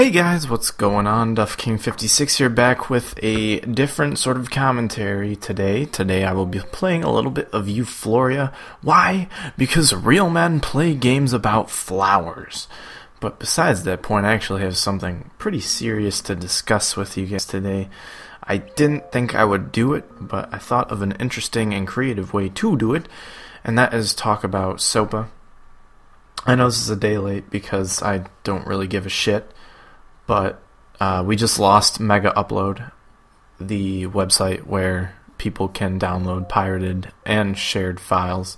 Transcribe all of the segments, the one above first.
Hey guys, what's going on? Duff King 56 here, back with a different sort of commentary today. Today I will be playing a little bit of Eufloria. Why? Because real men play games about flowers. But besides that point, I actually have something pretty serious to discuss with you guys today. I didn't think I would do it, but I thought of an interesting and creative way to do it, and that is talk about SOPA. I know this is a day late because I don't really give a shit. But we just lost Mega Upload, the website where people can download pirated and shared files,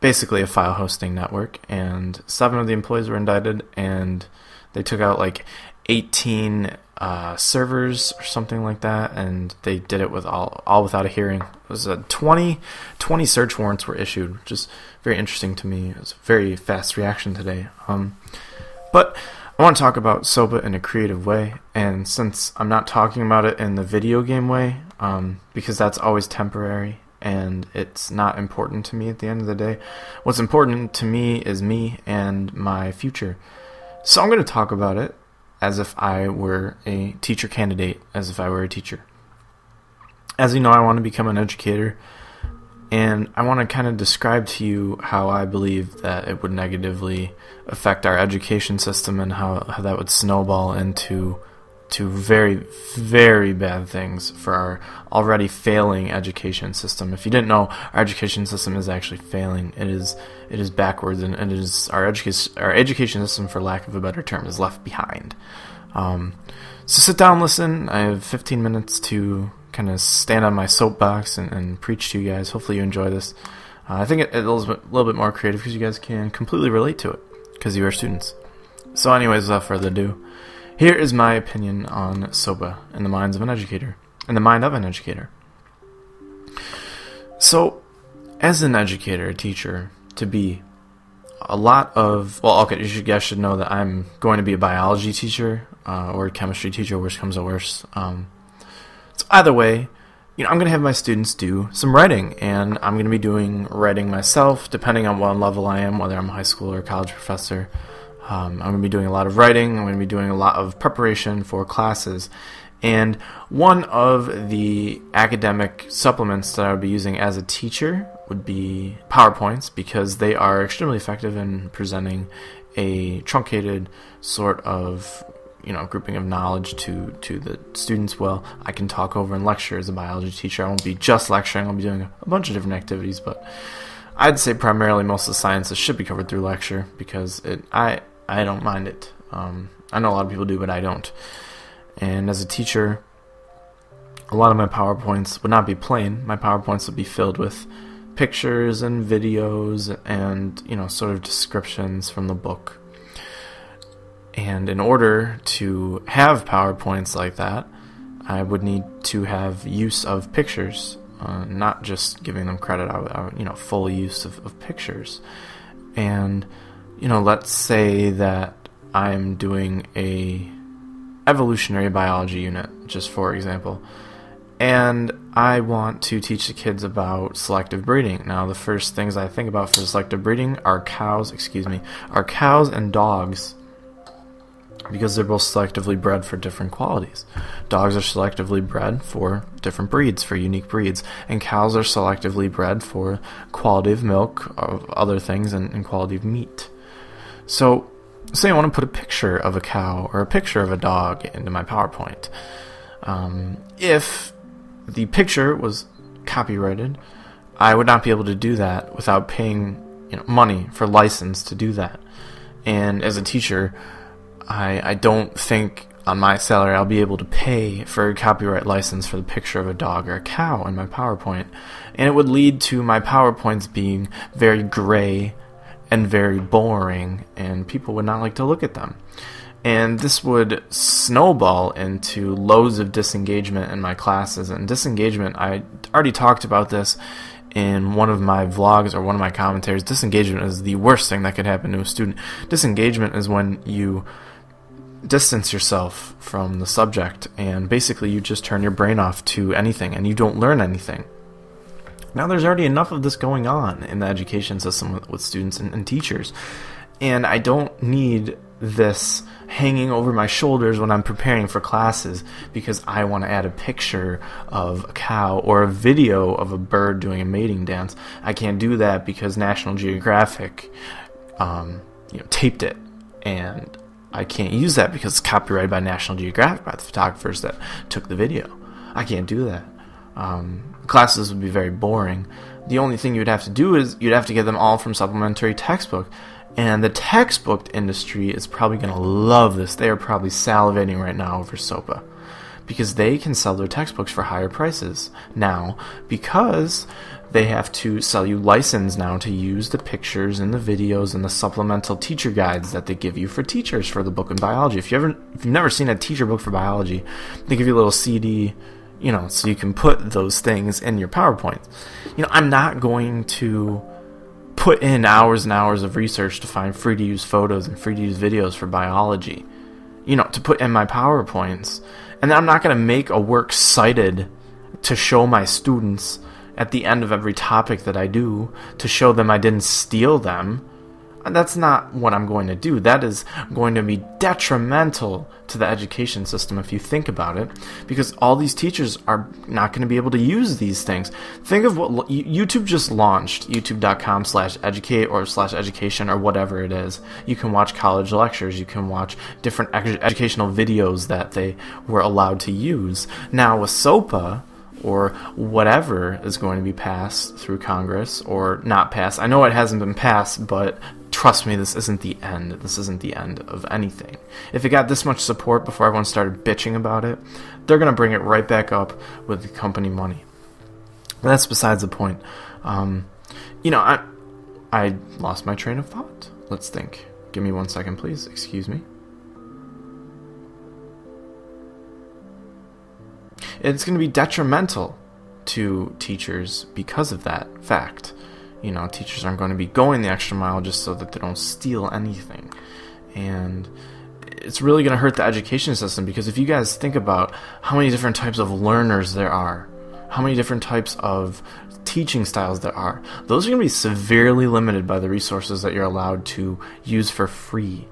basically a file hosting network, and 7 of the employees were indicted, and they took out like 18 servers or something like that, and they did it with all without a hearing. It was 20 search warrants were issued, which is very interesting to me. It was a very fast reaction today. But I want to talk about SOPA in a creative way, and since I'm not talking about it in the video game way, because that's always temporary and it's not important to me at the end of the day, what's important to me is me and my future. So I'm going to talk about it as if I were a teacher candidate, as if I were a teacher. As you know, I want to become an educator, and I want to kind of describe to you how I believe that it would negatively affect our education system and how that would snowball into very, very bad things for our already failing education system. If you didn't know, our education system is actually failing. It is backwards, and it is our education system, for lack of a better term, is left behind. So sit down, listen. I have 15 minutes to kind of stand on my soapbox and preach to you guys. Hopefully you enjoy this. I think it's a little bit more creative because you guys can completely relate to it because you are students. So anyways, without further ado, here is my opinion on SOPA in the mind of an educator. So, as an educator, a teacher, to be a lot of, well, okay, you guys should know that I'm going to be a biology teacher or a chemistry teacher, worst comes to worst. So either way, I'm going to have my students do some writing, and I'm going to be doing writing myself, depending on what level I am, whether I'm a high school or college professor. I'm going to be doing a lot of writing. I'm going to be doing a lot of preparation for classes. And one of the academic supplements that I would be using as a teacher would be PowerPoints, because they are extremely effective in presenting a truncated sort of grouping of knowledge to the students. Well, I can talk over and lecture as a biology teacher. I won't be just lecturing. I'll be doing a bunch of different activities, but I'd say primarily most of the sciences should be covered through lecture because I don't mind it. I know a lot of people do, but I don't. And as a teacher, a lot of my PowerPoints would not be plain. My PowerPoints would be filled with pictures and videos and, sort of descriptions from the book. And in order to have PowerPoints like that, I would need to have use of pictures, not just giving them credit. Full use of pictures. And let's say that I'm doing a evolutionary biology unit, just for example, and I want to teach the kids about selective breeding. Now, the first things I think about for selective breeding are cows and dogs, because they're both selectively bred for different qualities. Dogs are selectively bred for different breeds, for unique breeds, and cows are selectively bred for quality of milk, of other things, and quality of meat. So, say I want to put a picture of a cow or a picture of a dog into my PowerPoint. If the picture was copyrighted, I would not be able to do that without paying money for license to do that. And as a teacher, I don't think on my salary I'll be able to pay for a copyright license for the picture of a dog or a cow in my PowerPoint. And it would lead to my PowerPoints being very gray and very boring, and people would not like to look at them. And this would snowball into loads of disengagement in my classes. And disengagement, I already talked about this in one of my vlogs or one of my commentaries. Disengagement is the worst thing that could happen to a student. Disengagement is when you distance yourself from the subject, and basically you just turn your brain off to anything, and you don't learn anything. Now, there's already enough of this going on in the education system with students and teachers, and I don't need this hanging over my shoulders when I'm preparing for classes because I want to add a picture of a cow or a video of a bird doing a mating dance. I can't do that because National Geographic taped it, and I can't use that because it's copyrighted by National Geographic, by the photographers that took the video. I can't do that. Classes would be very boring. The only thing you'd have to do is you'd have to get them all from supplementary textbook. And the textbook industry is probably going to love this. They are probably salivating right now over SOPA because they can sell their textbooks for higher prices now because they have to sell you license now to use the pictures and the videos and the supplemental teacher guides that they give you for teachers for the book in biology. If you've never seen a teacher book for biology, they give you a little CD, so you can put those things in your PowerPoint. I'm not going to put in hours and hours of research to find free-to-use photos and free-to-use videos for biology, to put in my PowerPoints. And then I'm not going to make a works cited to show my students at the end of every topic that I do, to show them I didn't steal them. That's not what I'm going to do. That is going to be detrimental to the education system if you think about it, because all these teachers are not going to be able to use these things. Think of what YouTube just launched, youtube.com/educate or /education or whatever it is. You can watch college lectures. You can watch different educational videos that they were allowed to use. Now with SOPA, or whatever is going to be passed through Congress, or not passed. I know it hasn't been passed, but trust me, this isn't the end. This isn't the end of anything. If it got this much support before everyone started bitching about it, they're going to bring it right back up with the company money. But that's besides the point. I lost my train of thought. Let's think. Give me 1 second, please. Excuse me. It's going to be detrimental to teachers because of that fact. Teachers aren't going to be going the extra mile just so that they don't steal anything. And it's really going to hurt the education system, because if you guys think about how many different types of learners there are, how many different types of teaching styles there are, those are going to be severely limited by the resources that you're allowed to use for free.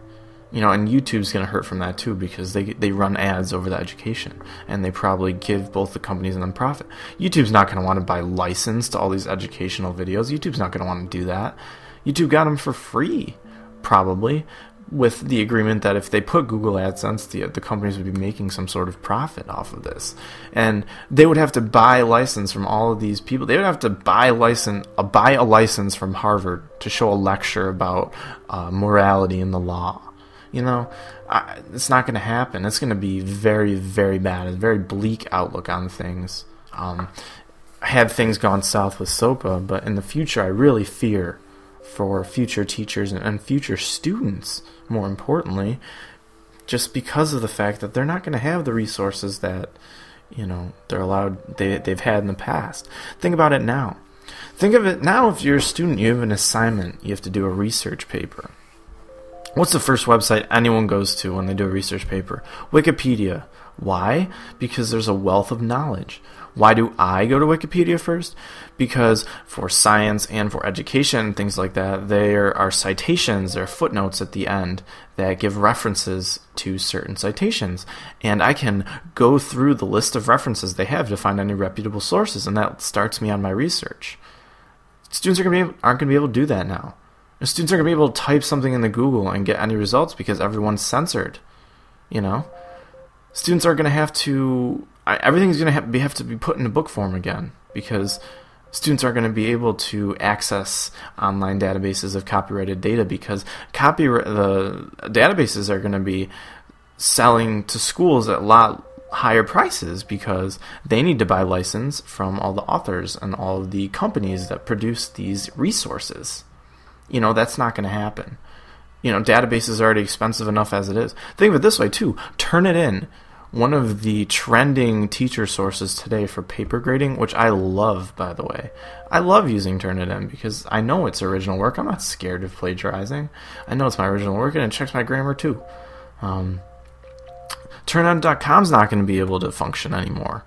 And YouTube's going to hurt from that too, because they run ads over the education, and they probably give both the companies and them profit. YouTube's not going to want to buy license to all these educational videos. YouTube's not going to want to do that. YouTube got them for free, probably, with the agreement that if they put Google AdSense, the companies would be making some sort of profit off of this. And they would have to buy a license from all of these people. They would have to buy a license from Harvard to show a lecture about morality in the law. It's not going to happen. It's going to be very, very bad. A very bleak outlook on things. Had things gone south with SOPA, but in the future, I really fear for future teachers and future students, more importantly, just because of the fact that they're not going to have the resources that, they're allowed, they've had in the past. Think about it now. Think of it now. If you're a student, you have an assignment, you have to do a research paper. What's the first website anyone goes to when they do a research paper? Wikipedia. Why? Because there's a wealth of knowledge. Why do I go to Wikipedia first? Because for science and for education, things like that, there are citations, there are footnotes at the end that give references to certain citations. And I can go through the list of references they have to find any reputable sources, and that starts me on my research. Students aren't going to be able to do that now. Students aren't going to be able to type something in the Google and get any results because everyone's censored. Students are going to have to... Everything's going to have to be put in a book form again, because students are going to be able to access online databases of copyrighted data, because the databases are going to be selling to schools at a lot higher prices, because they need to buy license from all the authors and all of the companies that produce these resources. That's not going to happen. Databases are already expensive enough as it is. Think of it this way, too. Turnitin, one of the trending teacher sources today for paper grading, which I love, by the way. I love using Turnitin because I know it's original work. I'm not scared of plagiarizing. I know it's my original work, and it checks my grammar, too. Turnitin.com's not going to be able to function anymore.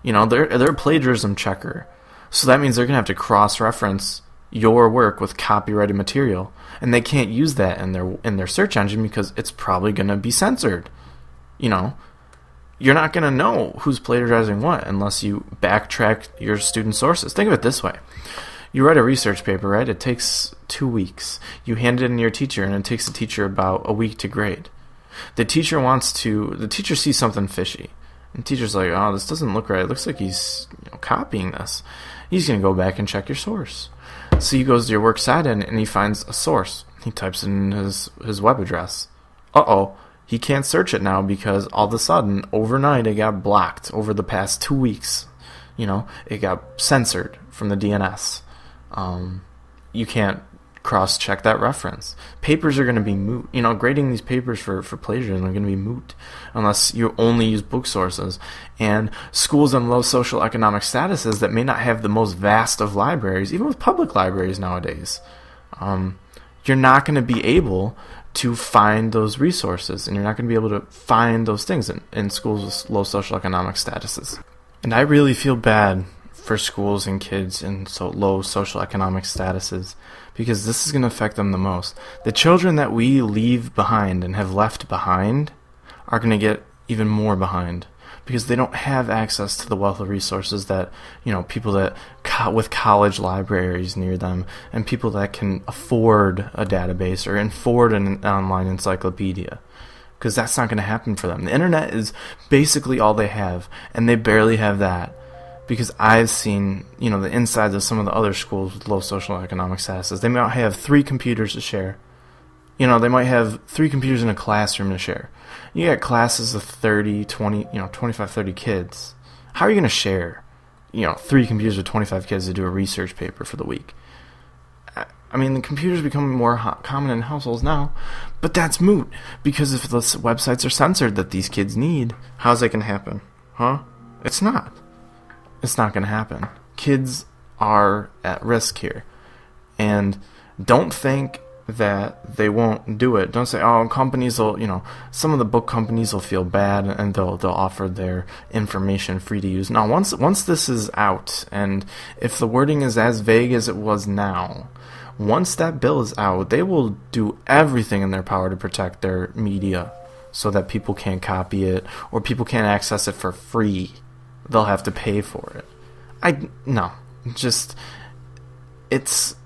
They're a plagiarism checker. So that means they're going to have to cross-reference your work with copyrighted material, and they can't use that in their search engine because it's probably going to be censored. You know, you're not going to know who's plagiarizing what unless you backtrack your student sources. Think of it this way. You write a research paper, right? It takes 2 weeks. You hand it in to your teacher, and it takes the teacher about a week to grade. The teacher sees something fishy. And the teacher's like, oh, this doesn't look right. It looks like he's copying this. He's going to go back and check your source. So he goes to your works cited and he finds a source. He types in his web address. Uh-oh. He can't search it now because all of a sudden, overnight, it got blocked over the past 2 weeks. It got censored from the DNS. You can't cross-check that reference. Papers are going to be moot. Grading these papers for plagiarism are going to be moot unless you only use book sources. And schools in low social economic statuses that may not have the most vast of libraries, even with public libraries nowadays, you're not going to be able to find those resources, and you're not going to be able to find those things in schools with low social economic statuses. And I really feel bad for schools and kids in low social economic statuses, because this is going to affect them the most. The children that we leave behind and have left behind are going to get even more behind because they don't have access to the wealth of resources that, people that with college libraries near them and people that can afford a database or afford an online encyclopedia, because that's not going to happen for them. The internet is basically all they have, and they barely have that. Because I've seen, the insides of some of the other schools with low social economic statuses. They might have 3 computers to share. They might have 3 computers in a classroom to share. You got classes of 30, 20, 25, 30 kids. How are you going to share, 3 computers with 25 kids to do a research paper for the week? I mean, the computers becoming more common in households now, but that's moot. Because if the websites are censored that these kids need, how's that going to happen? Huh? It's not. It's not going to happen. Kids are at risk here. And don't think that they won't do it. Don't say, oh, companies will, some of the book companies will feel bad and they'll offer their information free to use. Now, once this is out, and if the wording is as vague as it was now, once that bill is out, they will do everything in their power to protect their media so that people can't copy it or people can't access it for free. They'll have to pay for it. It's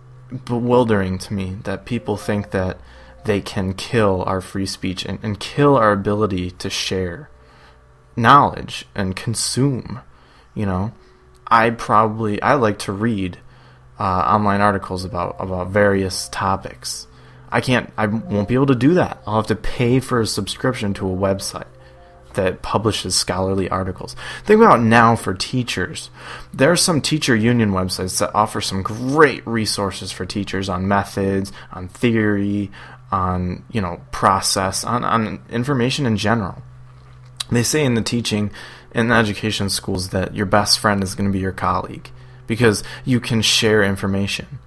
bewildering to me that people think that they can kill our free speech and kill our ability to share knowledge and consume. I like to read online articles about various topics. I won't be able to do that. I'll have to pay for a subscription to a website that publishes scholarly articles. Think about now for teachers. There are some teacher union websites that offer some great resources for teachers on methods, on theory, on process, on information in general. They say in the education schools that your best friend is going to be your colleague because you can share information.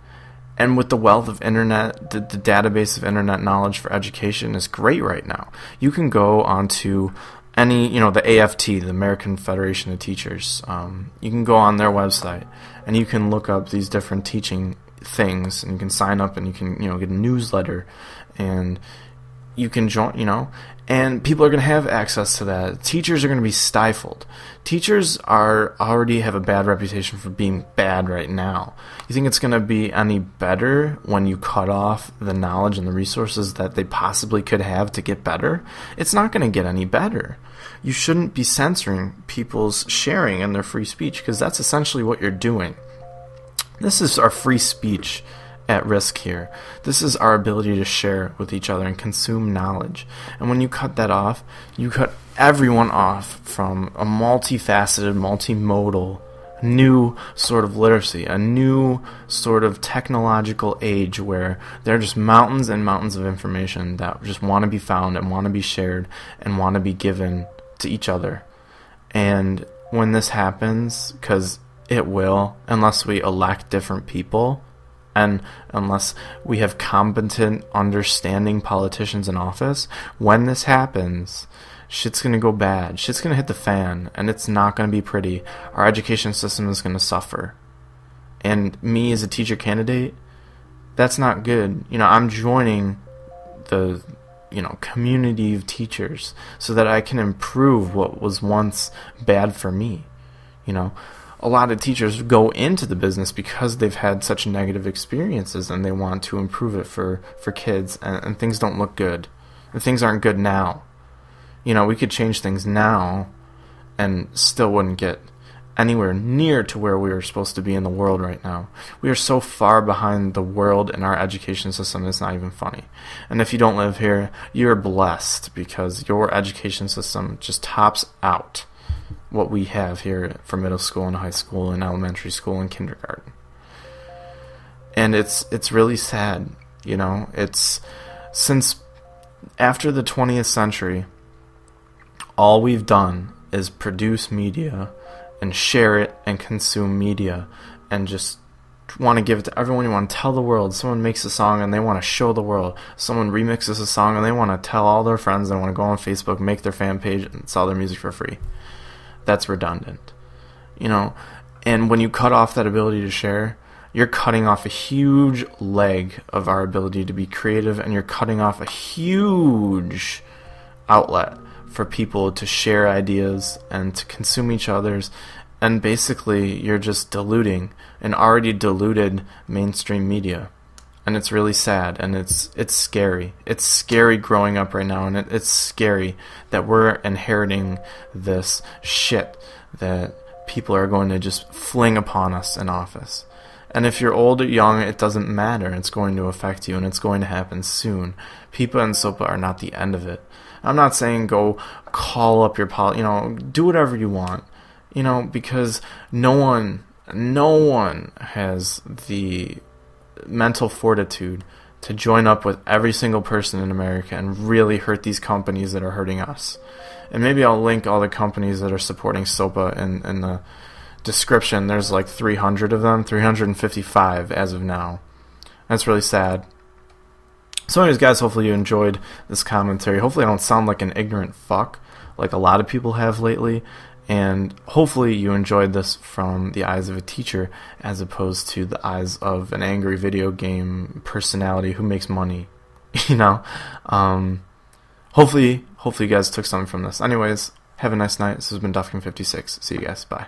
And with the wealth of internet, the database of internet knowledge for education is great right now. You can go onto the AFT, the American Federation of Teachers, you can go on their website and you can look up these different teaching things, and you can sign up and you can, get a newsletter, and you can join, and people are going to have access to that. Teachers are going to be stifled. Teachers already have a bad reputation for being bad right now. You think it's going to be any better when you cut off the knowledge and the resources that they possibly could have to get better? It's not going to get any better. You shouldn't be censoring people's sharing and their free speech, because that's essentially what you're doing. This is our free speech at risk here. This is our ability to share with each other and consume knowledge. And when you cut that off, you cut everyone off from a multifaceted, multimodal, new sort of literacy, a new sort of technological age where there are just mountains and mountains of information that just want to be found and want to be shared and want to be given to each other. And when this happens, because it will, unless we elect different people, and unless we have competent, understanding politicians in office, when this happens, shit's going to go bad. Shit's going to hit the fan, and it's not going to be pretty. Our education system is going to suffer. And me as a teacher candidate, That's not good. You know, I'm joining the, community of teachers so that I can improve what was once bad for me. You know, a lot of teachers go into the business because they've had such negative experiences and they want to improve it for kids, and things don't look good. And things aren't good now. You know, we could change things now and still wouldn't get anywhere near to where we are supposed to be in the world right now. We are so far behind the world in our education system, it's not even funny. And if you don't live here, you're blessed because your education system just tops out what we have here for middle school and high school and elementary school and kindergarten. And it's really sad, you know. It's since after the 20th century, all we've done is produce media and share it and consume media and just want to give it to everyone. You want to tell the world. Someone makes a song and they want to show the world. Someone remixes a song and they want to tell all their friends. They want to go on Facebook, make their fan page, and sell their music for free. That's redundant, you know. And when you cut off that ability to share, you're cutting off a huge leg of our ability to be creative, and you're cutting off a huge outlet for people to share ideas and to consume each other's, and basically you're just diluting an already diluted mainstream media. And it's really sad, and it's scary. It's scary growing up right now, and it's scary that we're inheriting this shit that people are going to just fling upon us in office. And if you're old or young, it doesn't matter. It's going to affect you, and it's going to happen soon. PIPA and SOPA are not the end of it. I'm not saying go call up your do whatever you want, because no one has the mental fortitude to join up with every single person in America and really hurt these companies that are hurting us. And maybe I'll link all the companies that are supporting SOPA in the description. There's like 300 of them, 355 as of now. That's really sad. So anyways, guys, hopefully you enjoyed this commentary. Hopefully I don't sound like an ignorant fuck like a lot of people have lately. And hopefully you enjoyed this from the eyes of a teacher as opposed to the eyes of an angry video game personality who makes money. Hopefully you guys took something from this. Anyways, have a nice night. This has been Dufkin56. See you guys. Bye.